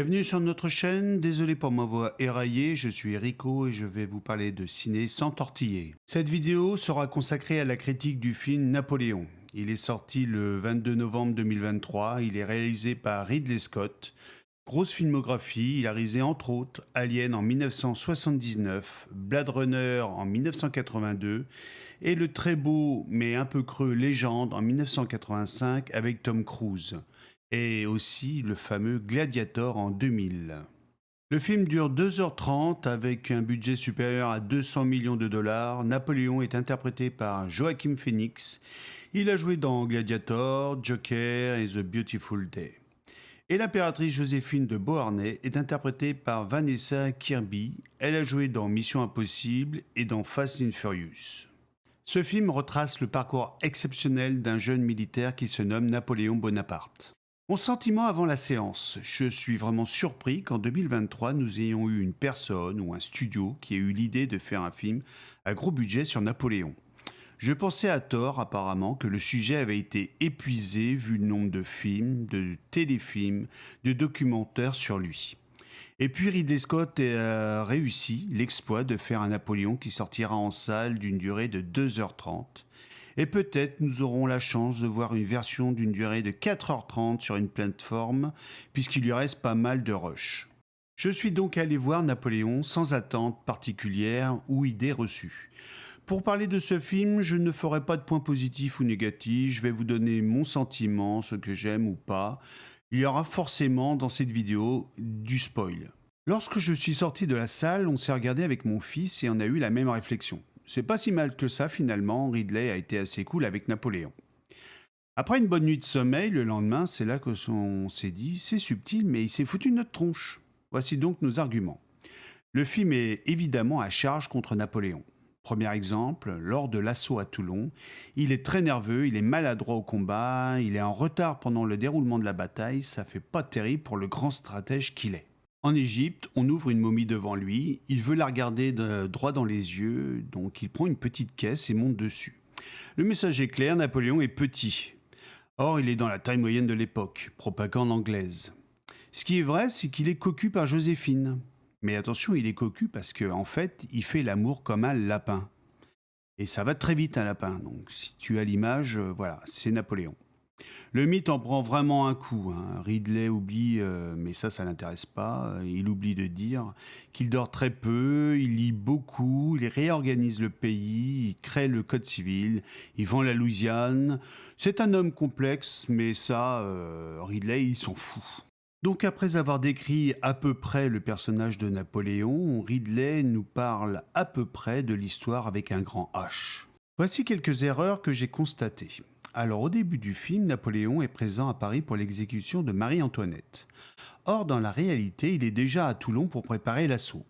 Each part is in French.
Bienvenue sur notre chaîne, désolé pour ma voix éraillée, je suis Rico et je vais vous parler de ciné sans tortiller. Cette vidéo sera consacrée à la critique du film Napoléon. Il est sorti le 22 novembre 2023, il est réalisé par Ridley Scott. Grosse filmographie, il a réalisé entre autres Alien en 1979, Blade Runner en 1982 et le très beau mais un peu creux Légende en 1985 avec Tom Cruise. Et aussi le fameux Gladiator en 2000. Le film dure 2h30 avec un budget supérieur à 200 millions de dollars. Napoléon est interprété par Joaquin Phoenix. Il a joué dans Gladiator, Joker et The Beautiful Day. Et l'impératrice Joséphine de Beauharnais est interprétée par Vanessa Kirby. Elle a joué dans Mission Impossible et dans Fast and Furious. Ce film retrace le parcours exceptionnel d'un jeune militaire qui se nomme Napoléon Bonaparte. Mon sentiment avant la séance, je suis vraiment surpris qu'en 2023 nous ayons eu une personne ou un studio qui ait eu l'idée de faire un film à gros budget sur Napoléon. Je pensais à tort apparemment que le sujet avait été épuisé vu le nombre de films, de téléfilms, de documentaires sur lui. Et puis Ridley Scott a réussi l'exploit de faire un Napoléon qui sortira en salle d'une durée de 2h30. Et peut-être nous aurons la chance de voir une version d'une durée de 4h30 sur une plateforme, puisqu'il lui reste pas mal de rush. Je suis donc allé voir Napoléon sans attente particulière ou idée reçue. Pour parler de ce film, je ne ferai pas de points positifs ou négatifs, je vais vous donner mon sentiment, ce que j'aime ou pas. Il y aura forcément dans cette vidéo du spoil. Lorsque je suis sorti de la salle, on s'est regardé avec mon fils et on a eu la même réflexion. C'est pas si mal que ça finalement, Ridley a été assez cool avec Napoléon. Après une bonne nuit de sommeil, le lendemain, c'est là qu'on s'est dit, c'est subtil mais il s'est foutu de notre tronche. Voici donc nos arguments. Le film est évidemment à charge contre Napoléon. Premier exemple, lors de l'assaut à Toulon, il est très nerveux, il est maladroit au combat, il est en retard pendant le déroulement de la bataille, ça fait pas terrible pour le grand stratège qu'il est. En Égypte, on ouvre une momie devant lui, il veut la regarder droit dans les yeux, donc il prend une petite caisse et monte dessus. Le message est clair, Napoléon est petit. Or, il est dans la taille moyenne de l'époque, propagande anglaise. Ce qui est vrai, c'est qu'il est cocu par Joséphine. Mais attention, il est cocu parce qu'en fait, il fait l'amour comme un lapin. Et ça va très vite un lapin, donc si tu as l'image, voilà, c'est Napoléon. Le mythe en prend vraiment un coup. Ridley oublie, mais ça l'intéresse pas, il oublie de dire qu'il dort très peu, il lit beaucoup, il réorganise le pays, il crée le code civil, il vend la Louisiane. C'est un homme complexe, mais ça, Ridley, il s'en fout. Donc après avoir décrit à peu près le personnage de Napoléon, Ridley nous parle à peu près de l'histoire avec un grand H. Voici quelques erreurs que j'ai constatées. Alors au début du film, Napoléon est présent à Paris pour l'exécution de Marie-Antoinette. Or dans la réalité, il est déjà à Toulon pour préparer l'assaut.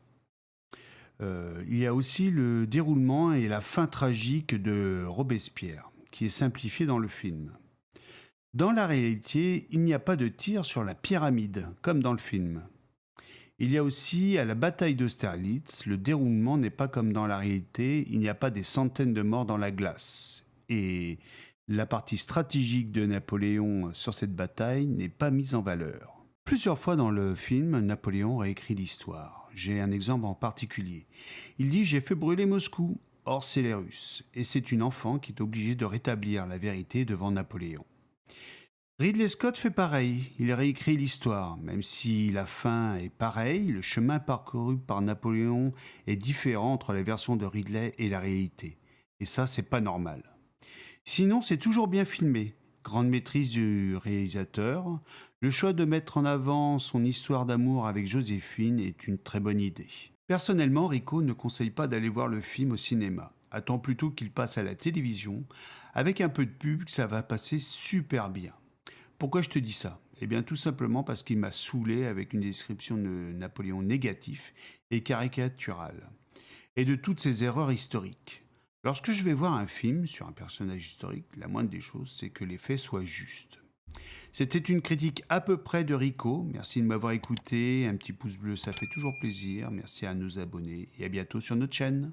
Il y a aussi le déroulement et la fin tragique de Robespierre, qui est simplifié dans le film. Dans la réalité, il n'y a pas de tir sur la pyramide, comme dans le film. Il y a aussi, à la bataille d'Austerlitz, le déroulement n'est pas comme dans la réalité, il n'y a pas des centaines de morts dans la glace. Et la partie stratégique de Napoléon sur cette bataille n'est pas mise en valeur. Plusieurs fois dans le film, Napoléon réécrit l'histoire. J'ai un exemple en particulier. Il dit « J'ai fait brûler Moscou ». Or, c'est les Russes. Et c'est une enfant qui est obligée de rétablir la vérité devant Napoléon. Ridley Scott fait pareil, il réécrit l'histoire, même si la fin est pareille, le chemin parcouru par Napoléon est différent entre la version de Ridley et la réalité. Et ça, c'est pas normal. Sinon, c'est toujours bien filmé, grande maîtrise du réalisateur, le choix de mettre en avant son histoire d'amour avec Joséphine est une très bonne idée. Personnellement, Rico ne conseille pas d'aller voir le film au cinéma. Attends plutôt qu'il passe à la télévision, avec un peu de pub, ça va passer super bien. Pourquoi je te dis ça ? Eh bien tout simplement parce qu'il m'a saoulé avec une description de Napoléon négatif et caricatural, et de toutes ses erreurs historiques. Lorsque je vais voir un film sur un personnage historique, la moindre des choses, c'est que les faits soient justes. C'était une critique à peu près de Rico, merci de m'avoir écouté, un petit pouce bleu ça fait toujours plaisir, merci à nos abonnés et à bientôt sur notre chaîne.